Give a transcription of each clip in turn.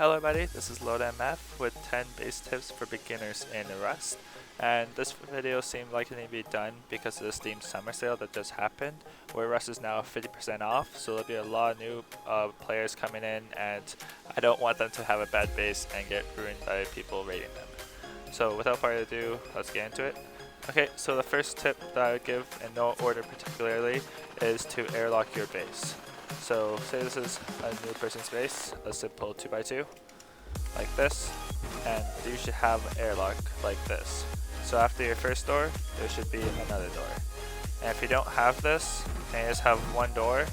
Hello everybody, this is LoadMF with 10 base tips for beginners in Rust. And this video seemed like it needed to be done because of the Steam summer sale that just happened, where Rust is now 50% off, so there'll be a lot of new players coming in, and I don't want them to have a bad base and get ruined by people raiding them. So without further ado, let's get into it. Okay, so the first tip that I would give, in no order particularly, is to airlock your base. So say this is a new person's base, a simple 2x2, like this, and you should have an airlock like this. So after your first door, there should be another door. And if you don't have this, and you just have one door,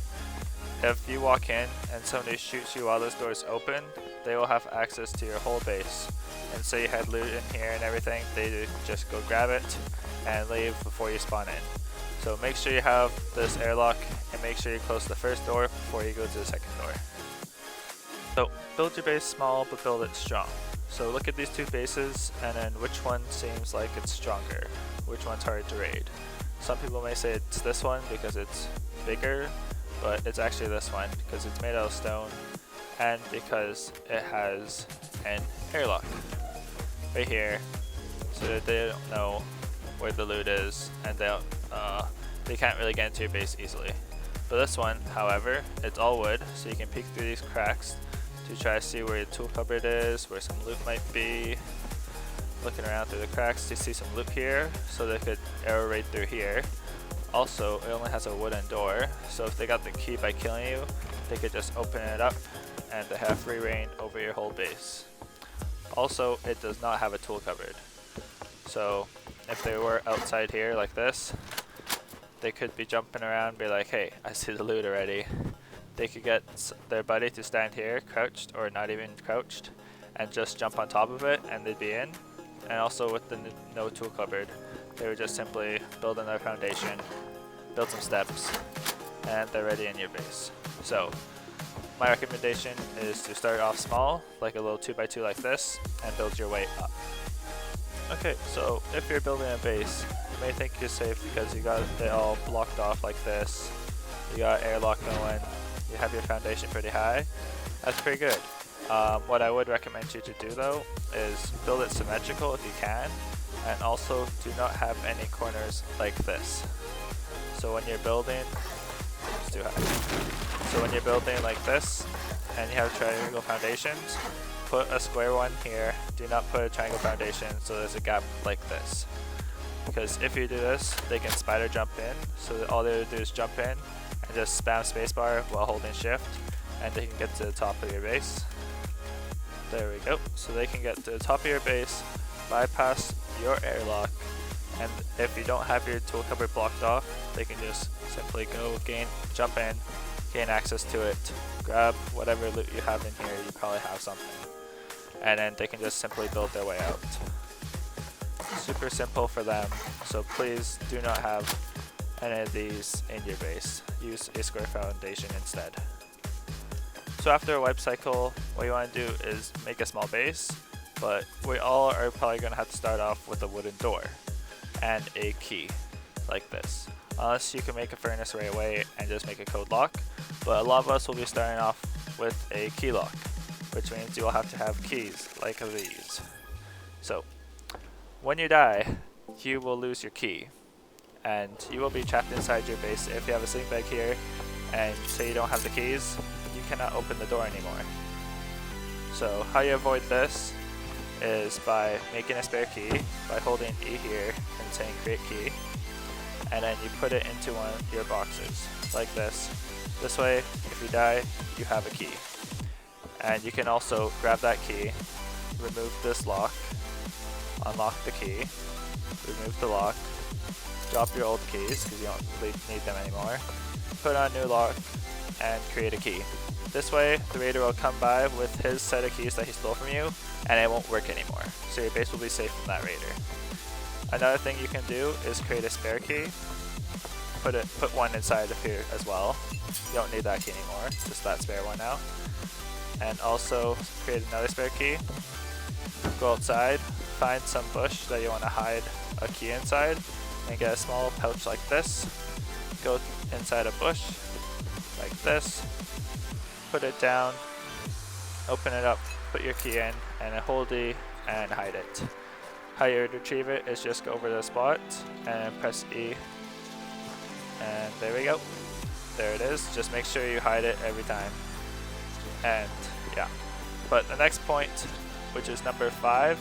if you walk in and somebody shoots you while this door is open, they will have access to your whole base. And say you had loot in here and everything, they just go grab it and leave before you spawn in. So make sure you have this airlock and make sure you close the first door before you go to the second door. So build your base small but build it strong. So look at these two bases and then which one seems like it's stronger, which one's hard to raid. Some people may say it's this one because it's bigger, but it's actually this one because it's made out of stone and because it has an airlock right here, so that they don't know where the loot is and they can't really get into your base easily. But this one, however, it's all wood, so you can peek through these cracks to try to see where your tool cupboard is, where some loot might be. Looking around through the cracks to see some loot here, so they could arrow right through here. Also, it only has a wooden door, so if they got the key by killing you, they could just open it up and they have free reign over your whole base. Also, it does not have a tool cupboard. So if they were outside here like this, they could be jumping around and be like, hey, I see the loot already. They could get their buddy to stand here, crouched or not even crouched, and just jump on top of it and they'd be in. And also with the no tool cupboard, they would just simply build another foundation, build some steps, and they're ready in your base. So my recommendation is to start off small, like a little 2x2 like this, and build your way up. Okay, so if you're building a base, you may think you're safe because you got it all blocked off like this, you got airlock going, you have your foundation pretty high. That's pretty good. What I would recommend you to do though is build it symmetrical if you can, and also do not have any corners like this. So when you're building, it's too high. So when you're building like this and you have triangle foundations, put a square one here. Do not put a triangle foundation so there's a gap like this. Because if you do this, they can spider jump in. So that all they do is jump in and just spam spacebar while holding shift, and they can get to the top of your base. There we go. So they can get to the top of your base, bypass your airlock, and if you don't have your tool cupboard blocked off, they can just simply jump in, gain access to it, grab whatever loot you have in here. You probably have something, and then they can just simply build their way out. Super simple for them, so please do not have any of these in your base. Use a square foundation instead. So after a wipe cycle, what you want to do is make a small base, but we all are probably going to have to start off with a wooden door and a key like this. Unless you can make a furnace right away and just make a code lock, but a lot of us will be starting off with a key lock, which means you will have to have keys like these. So when you die, you will lose your key and you will be trapped inside your base. If you have a sleeping bag here and say you don't have the keys, you cannot open the door anymore. So how you avoid this is by making a spare key, by holding E here and saying create key, and then you put it into one of your boxes like this. This way, if you die, you have a key. And you can also grab that key, remove this lock, unlock the key, remove the lock, drop your old keys because you don't really need them anymore, put on a new lock, and create a key. This way, the raider will come by with his set of keys that he stole from you, and it won't work anymore. So your base will be safe from that raider. Another thing you can do is create a spare key. Put one inside of here as well. You don't need that key anymore, just that spare one now. And also create another spare key. Go outside, find some bush that you want to hide a key inside, and get a small pouch like this. Go inside a bush like this, put it down, open it up put your key in, and then hold E and hide it. How you would retrieve it is just go over to the spot and press E, and there we go. There it is. Just make sure you hide it every time. And yeah. But the next point, which is number 5,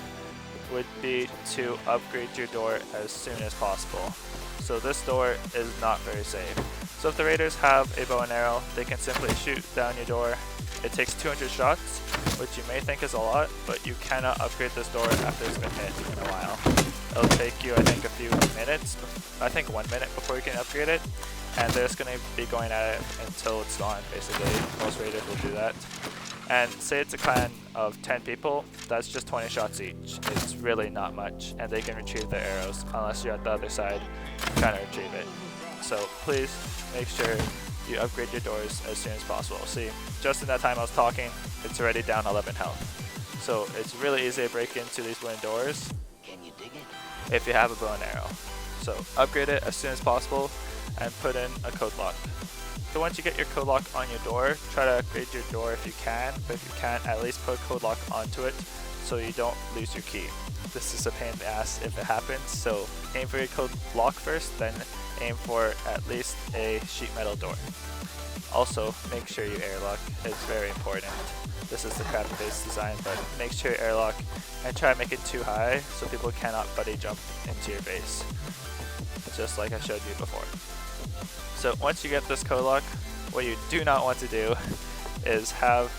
would be to upgrade your door as soon as possible. So this door is not very safe. So if the raiders have a bow and arrow, they can simply shoot down your door. It takes 200 shots, which you may think is a lot, but you cannot upgrade this door after it's been hit in a while. It'll take you, I think, a few minutes, I think 1 minute before you can upgrade it, and they're just going to be going at it until it's gone, basically. Most raiders will do that. And say it's a clan of 10 people, that's just 20 shots each. It's really not much, and they can retrieve their arrows, unless you're at the other side trying to retrieve it. So please make sure you upgrade your doors as soon as possible. See, just in that time I was talking, it's already down 11 health. So it's really easy to break into these wooden doors if you have a bow and arrow. So upgrade it as soon as possible and put in a code lock. So once you get your code lock on your door, try to upgrade your door if you can, but if you can't, at least put a code lock onto it so you don't lose your key. This is a pain in the ass if it happens, so aim for your code lock first, then aim for at least a sheet metal door. Also, make sure you airlock, it's very important. This is the craft base design, but make sure you airlock and try to make it too high so people cannot buddy jump into your base, just like I showed you before. So once you get this code lock, what you do not want to do is have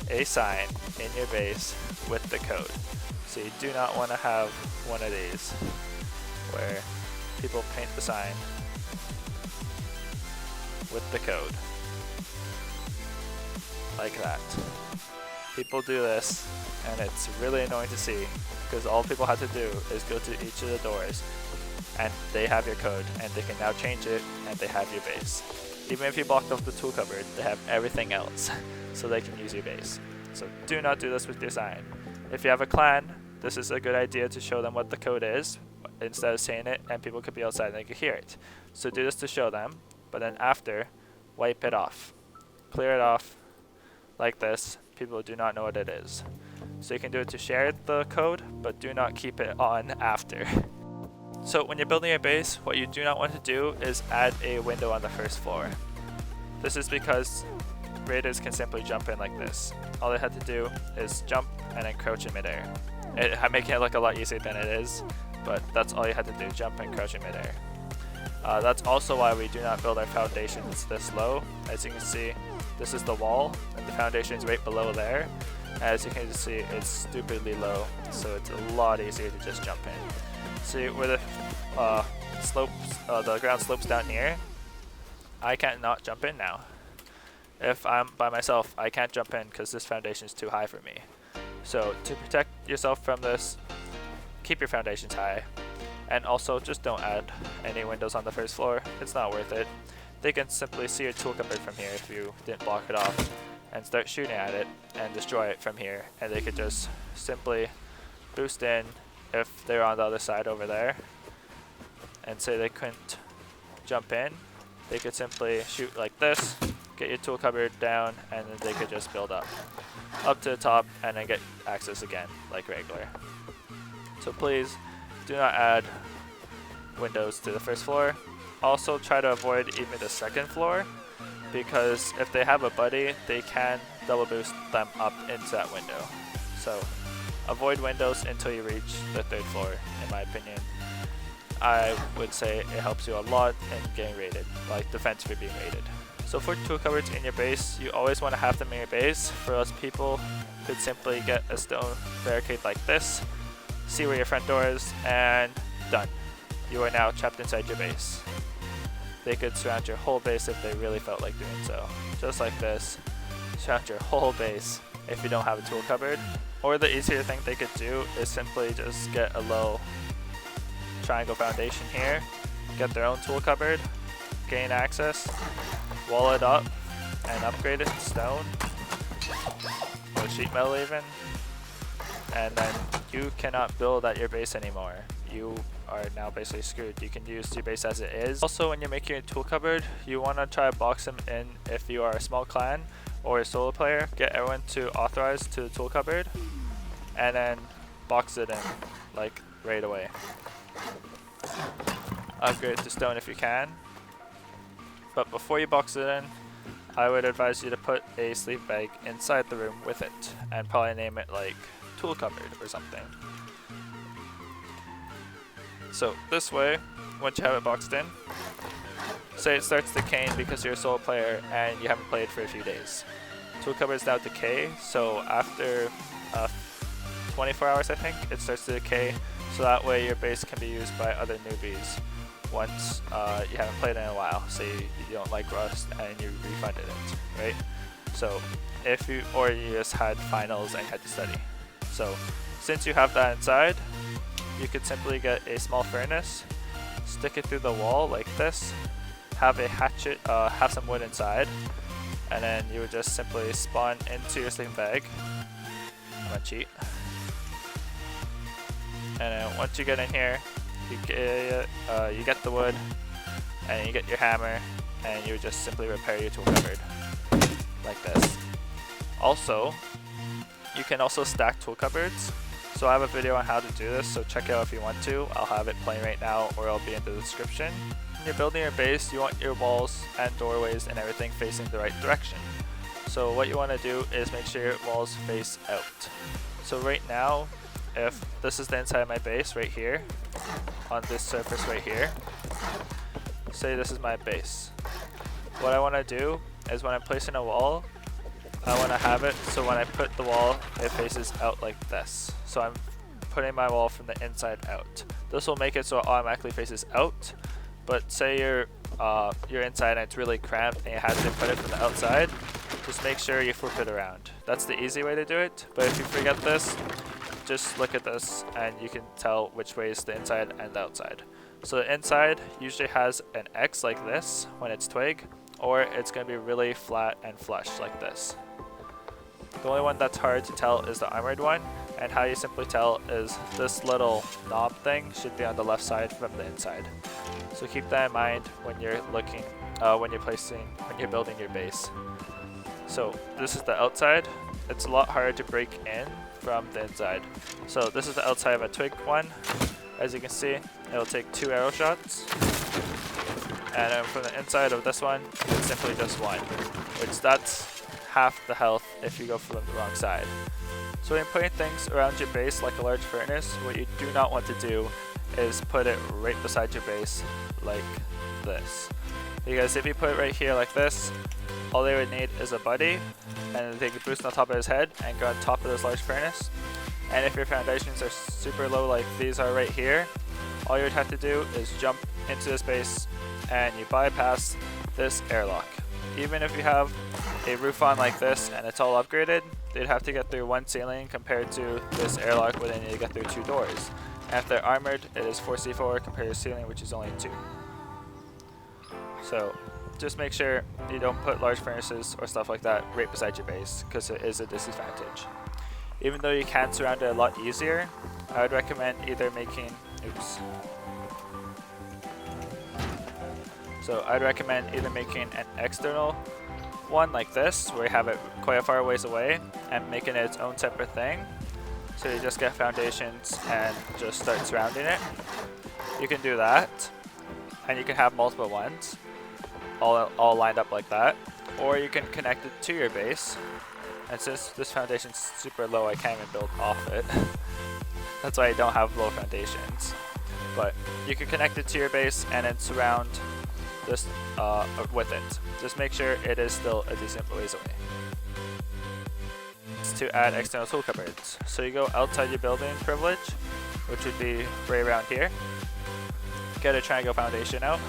a sign in your base with the code. So you do not want to have one of these where people paint the sign with the code like that. People do this and it's really annoying to see because all people have to do is go to each of the doors and they have your code and they can now change it and they have your base. Even if you blocked off the tool cupboard, they have everything else so they can use your base. So do not do this with your sign. If you have a clan, this is a good idea to show them what the code is instead of saying it, and people could be outside and they could hear it. So do this to show them, but then after, wipe it off. Clear it off like this. People do not know what it is. So you can do it to share the code, but do not keep it on after. So when you're building a base, what you do not want to do is add a window on the first floor. This is because raiders can simply jump in like this. All they have to do is jump and then crouch in midair. Making it look a lot easier than it is, but that's all you have to do, jump and crouch in midair. That's also why we do not build our foundations this low. As you can see, this is the wall, and the foundation is right below there. As you can see, it's stupidly low, so it's a lot easier to just jump in. See where the ground slopes down here? I can't not jump in now. If I'm by myself, I can't jump in because this foundation is too high for me. So to protect yourself from this, keep your foundations high. And also just don't add any windows on the first floor. It's not worth it. They can simply see your tool cupboard from here if you didn't block it off and start shooting at it and destroy it from here. And they could just simply boost in if they're on the other side over there. And say they couldn't jump in, they could simply shoot like this, get your tool cupboard down, and then they could just build up to the top and then get access again like regular. So please do not add windows to the first floor. Also try to avoid even the second floor, because if they have a buddy, they can double boost them up into that window. So avoid windows until you reach the third floor, in my opinion. I would say it helps you a lot in getting raided, like defense for being raided. So for tool cupboards in your base, you always want to have them in your base, for else people could simply get a stone barricade like this, see where your front door is, and done. You are now trapped inside your base. They could surround your whole base if they really felt like doing so. Just like this, surround your whole base if you don't have a tool cupboard. Or the easier thing they could do is simply just get a low triangle foundation here, get their own tool cupboard, gain access, wall it up, and upgrade it to stone, or sheet metal even, and then you cannot build at your base anymore. You are now basically screwed. You can use your base as it is. Also, when you're making a tool cupboard, you want to try to box them in if you are a small clan, or a solo player, get everyone to authorize to the tool cupboard, and then box it in, like right away. Upgrade to stone if you can, but before you box it in, I would advise you to put a sleep bag inside the room with it, and probably name it like tool cupboard or something. So this way, once you have it boxed in, say it starts decaying because you're a solo player and you haven't played for a few days. Tool cupboards now decay, so after 24 hours I think, it starts to decay, so that way your base can be used by other newbies once you haven't played in a while. Say you don't like Rust and you refunded it, right? So if you, or you just had finals and had to study. So since you have that inside, you could simply get a small furnace, stick it through the wall like this, have a hatchet, have some wood inside, and then you would just simply spawn into your sleeping bag. I'm gonna cheat. And then once you get in here, you get the wood, and you get your hammer, and you would just simply repair your tool cupboard like this. Also, you can also stack tool cupboards. So I have a video on how to do this, so check it out if you want to. I'll have it playing right now, or it'll be in the description. When you're building your base, you want your walls and doorways and everything facing the right direction. So what you want to do is make sure your walls face out. So right now, if this is the inside of my base right here, on this surface right here, say this is my base. What I want to do is when I'm placing a wall, I want to have it so when I put the wall, it faces out like this. So I'm putting my wall from the inside out. This will make it so it automatically faces out, but say you're inside and it's really cramped and you have to put it from the outside, just make sure you flip it around. That's the easy way to do it, but if you forget this, just look at this and you can tell which way is the inside and the outside. So the inside usually has an X like this when it's twig, or it's going to be really flat and flush like this. The only one that's hard to tell is the armored one, and how you simply tell is this little knob thing should be on the left side from the inside. So keep that in mind when you're looking, when you're building your base. So this is the outside. It's a lot harder to break in from the inside. So this is the outside of a twig one. As you can see, it'll take 2 arrow shots. And then from the inside of this one, it's simply just 1, which that's half the health if you go from the wrong side. So when you're putting things around your base like a large furnace, what you do not want to do is put it right beside your base like this. Because if you put it right here like this, all they would need is a buddy, and they could boost on top of his head and go on top of this large furnace. And if your foundations are super low like these are right here, all you would have to do is jump into this base and you bypass this airlock. Even if you have a roof on like this and it's all upgraded, they'd have to get through 1 ceiling compared to this airlock where they need to get through 2 doors. And if they're armored, it is 4c4 compared to ceiling, which is only 2. So just make sure you don't put large furnaces or stuff like that right beside your base, because it is a disadvantage. Even though you can surround it a lot easier, I would recommend either making, So I'd recommend either making an external one like this, where you have it quite a far ways away, and making it its own separate thing. So you just get foundations and just start surrounding it. You can do that, and you can have multiple ones, all lined up like that. Or you can connect it to your base. And since this foundation's super low, I can't even build off it. That's why I don't have low foundations. But you can connect it to your base and then surround this with it. Just make sure it is still a decent ways away. To add external tool cupboards. So you go outside your building privilege, which would be right around here. Get a triangle foundation out.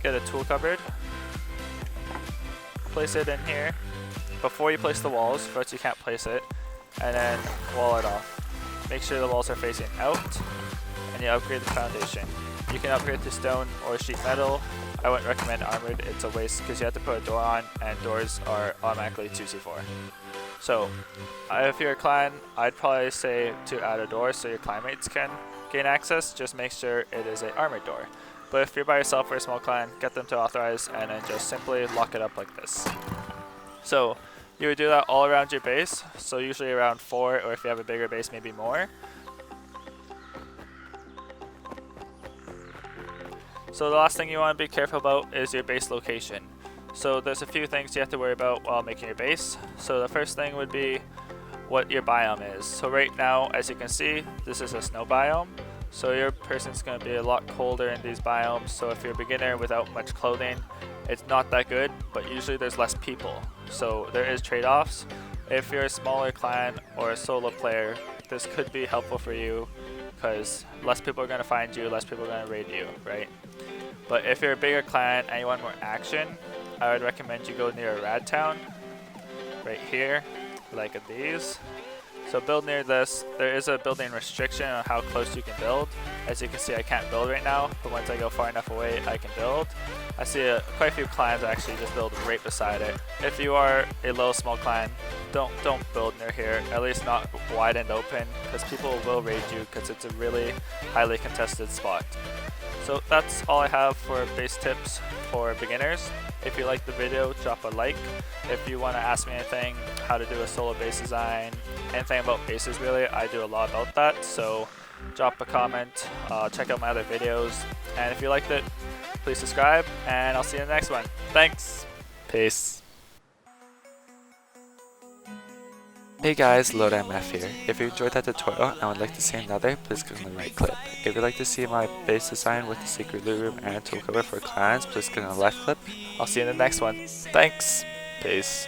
Get a tool cupboard. Place it in here before you place the walls, but you can't place it, and then wall it off. Make sure the walls are facing out, and you upgrade the foundation. You can upgrade to stone or sheet metal. I wouldn't recommend armored, it's a waste because you have to put a door on, and doors are automatically 2c4. So if you're a clan, I'd probably say to add a door so your clanmates can gain access. Just make sure it is an armored door. But if you're by yourself or a small clan, get them to authorize and then just simply lock it up like this. So you would do that all around your base, so usually around 4, or if you have a bigger base, maybe more. So the last thing you want to be careful about is your base location. So there's a few things you have to worry about while making your base. So the first thing would be what your biome is. So right now, as you can see, this is a snow biome. So your person's going to be a lot colder in these biomes. So if you're a beginner without much clothing, it's not that good, but usually there's less people. So there is trade-offs. If you're a smaller clan or a solo player, this could be helpful for you because less people are going to find you, less people are going to raid you, right? But if you're a bigger clan and you want more action, I would recommend you go near a rad town, right here, like these. So build near this. There is a building restriction on how close you can build. As you can see, I can't build right now, but once I go far enough away, I can build. I see quite a few clans actually just build right beside it. If you are a little small clan, don't build near here, at least not wide and open, because people will raid you because it's a really highly contested spot. So that's all I have for base tips for beginners. If you like the video, drop a like. If you want to ask me anything, how to do a solo base design, anything about bases really, I do a lot about that. So drop a comment, check out my other videos, and if you liked it, please subscribe, and I'll see you in the next one. Thanks. Peace. Hey guys, LoadMF here. If you enjoyed that tutorial and would like to see another, please click on the right clip. If you'd like to see my base design with the secret loot room and a tool cover for clans, please click on the left clip. I'll see you in the next one. Thanks. Peace.